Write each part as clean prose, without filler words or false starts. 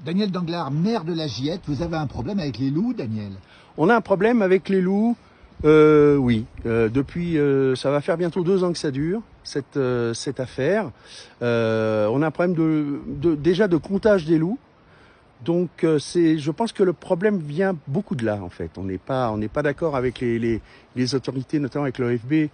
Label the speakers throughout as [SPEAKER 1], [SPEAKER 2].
[SPEAKER 1] Daniel Danglars, maire de la Giette, vous avez un problème avec les loups, Daniel?
[SPEAKER 2] On a un problème avec les loups, oui. Depuis, ça va faire bientôt 2 ans que ça dure, cette affaire. On a un problème déjà de comptage des loups. Donc, je pense que le problème vient beaucoup de là, en fait. On n'est pas d'accord avec les autorités, notamment avec l'OFB,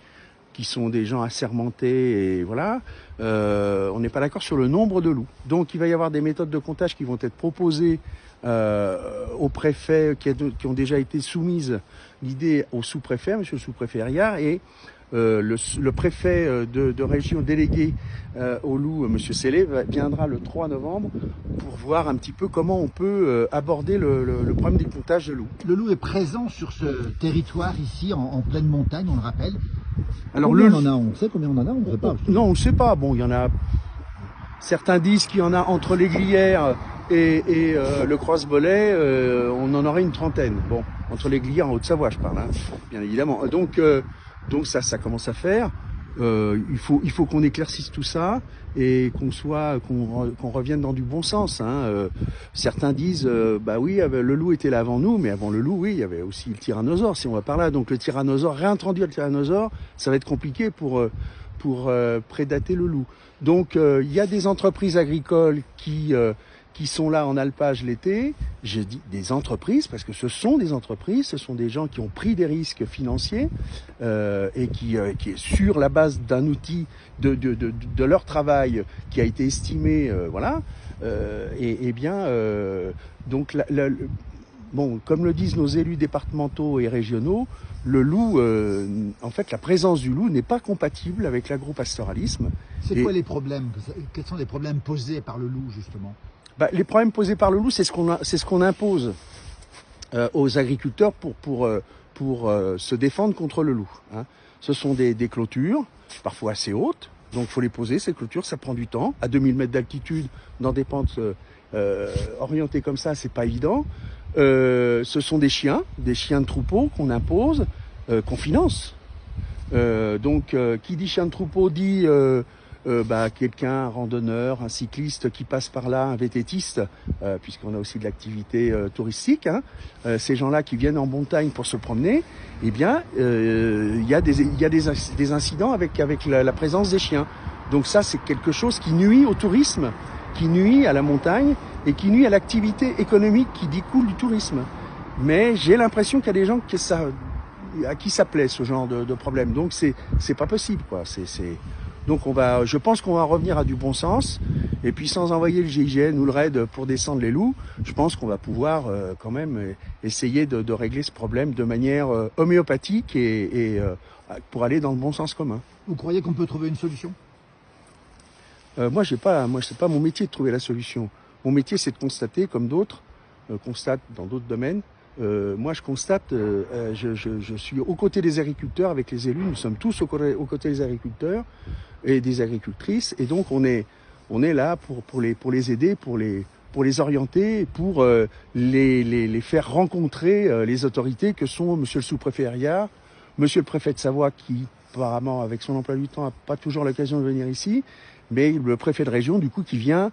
[SPEAKER 2] qui sont des gens assermentés, et voilà. On n'est pas d'accord sur le nombre de loups. Donc il va y avoir des méthodes de comptage qui vont être proposées aux préfets, qui ont déjà été soumises l'idée au sous-préfet, monsieur le sous-préfet Herriard, et le préfet de région délégué au loup, monsieur Sellé, viendra le 3 novembre pour voir un petit peu comment on peut aborder le problème des comptages de loups.
[SPEAKER 1] Le loup est présent sur ce territoire ici, en pleine montagne, on le rappelle.
[SPEAKER 2] Alors,
[SPEAKER 1] combien on en a? On sait combien on en a? On ne sait pas.
[SPEAKER 2] Non, on ne sait pas. Bon, il y en a. Certains disent qu'il y en a entre les Glières et le Croise-Bollet, on en aurait une 30aine. Bon, entre les Glières en Haute-Savoie, je parle, hein, bien évidemment. Donc ça commence à faire. Il faut qu'on éclaircisse tout ça et qu'on revienne dans du bon sens. Hein. Certains disent, bah oui, le loup était là avant nous, mais avant le loup, oui, il y avait aussi le tyrannosaure, si on va par là. Donc le tyrannosaure, réintroduire le tyrannosaure, ça va être compliqué pour prédater le loup. Donc il y a des entreprises agricoles qui sont là en alpage l'été. Je dis des entreprises parce que ce sont des entreprises, ce sont des gens qui ont pris des risques financiers et qui sur la base d'un outil de leur travail qui a été estimé, voilà. Donc bon, comme le disent nos élus départementaux et régionaux, le loup, en fait, la présence du loup n'est pas compatible avec l'agropastoralisme.
[SPEAKER 1] C'est quoi les problèmes? Quels sont les problèmes posés par le loup, justement?
[SPEAKER 2] Les problèmes posés par le loup, c'est ce qu'on impose aux agriculteurs pour se défendre contre le loup. Hein. Ce sont des clôtures, parfois assez hautes, donc il faut les poser, ces clôtures, ça prend du temps. À 2000 mètres d'altitude, dans des pentes orientées comme ça, c'est pas évident. Ce sont des chiens de troupeau qu'on impose, qu'on finance. Qui dit chien de troupeau dit quelqu'un, un randonneur, un cycliste qui passe par là, un vététiste, puisqu'on a aussi de l'activité touristique. Hein. Ces gens-là qui viennent en montagne pour se promener, eh bien, il y a des incidents avec la présence des chiens. Donc ça, c'est quelque chose qui nuit au tourisme, qui nuit à la montagne et qui nuit à l'activité économique qui découle du tourisme. Mais j'ai l'impression qu'il y a des gens à qui ça plaît, ce genre de problème. Donc c'est pas possible, quoi. Donc je pense qu'on va revenir à du bon sens. Et puis sans envoyer le GIGN ou le RAID pour descendre les loups, je pense qu'on va pouvoir quand même essayer de régler ce problème de manière homéopathique et pour aller dans le bon sens commun.
[SPEAKER 1] Vous croyez qu'on peut trouver une solution?
[SPEAKER 2] Moi, c'est pas mon métier de trouver la solution. Mon métier, c'est de constater, comme d'autres constatent dans d'autres domaines. Moi, je constate, je suis aux côtés des agriculteurs avec les élus. Nous sommes tous aux côtés des agriculteurs et des agricultrices. Et donc, on est là pour les aider, pour les orienter, pour les faire rencontrer les autorités que sont monsieur le sous-préfet Herriard, monsieur le préfet de Savoie qui, apparemment, avec son emploi du temps, n'a pas toujours l'occasion de venir ici, mais le préfet de région, du coup, qui vient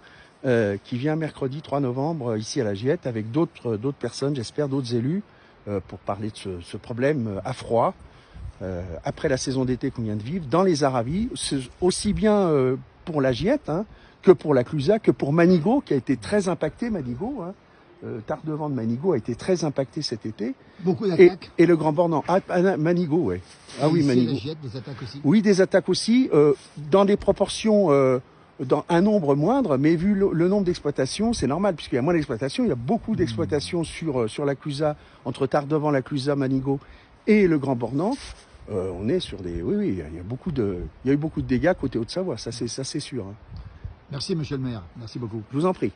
[SPEAKER 2] mercredi 3 novembre ici à la Giette avec d'autres personnes, j'espère, d'autres élus, pour parler de ce problème à froid, après la saison d'été qu'on vient de vivre, dans les Aravis, aussi bien pour la Giette que pour la Clusaz, que pour Manigot, qui a été très impacté, Manigot. Tardevant de Manigot a été très impacté cet été.
[SPEAKER 1] Beaucoup d'attaques.
[SPEAKER 2] Et le Grand Bornand. Manigot, ouais.
[SPEAKER 1] Ah oui, Manigot. La Giette, des attaques aussi.
[SPEAKER 2] Oui, des attaques aussi, dans des proportions, dans un nombre moindre, mais vu le nombre d'exploitations, c'est normal, puisqu'il y a moins d'exploitations. Il y a beaucoup d'exploitations sur la Clusaz, entre Tardevant, la Clusaz, Manigot et le Grand Bornand. On est sur des... Oui, il y a eu beaucoup de dégâts côté Haute-Savoie, ça c'est sûr. Hein.
[SPEAKER 1] Merci, monsieur le maire. Merci beaucoup.
[SPEAKER 2] Je vous en prie.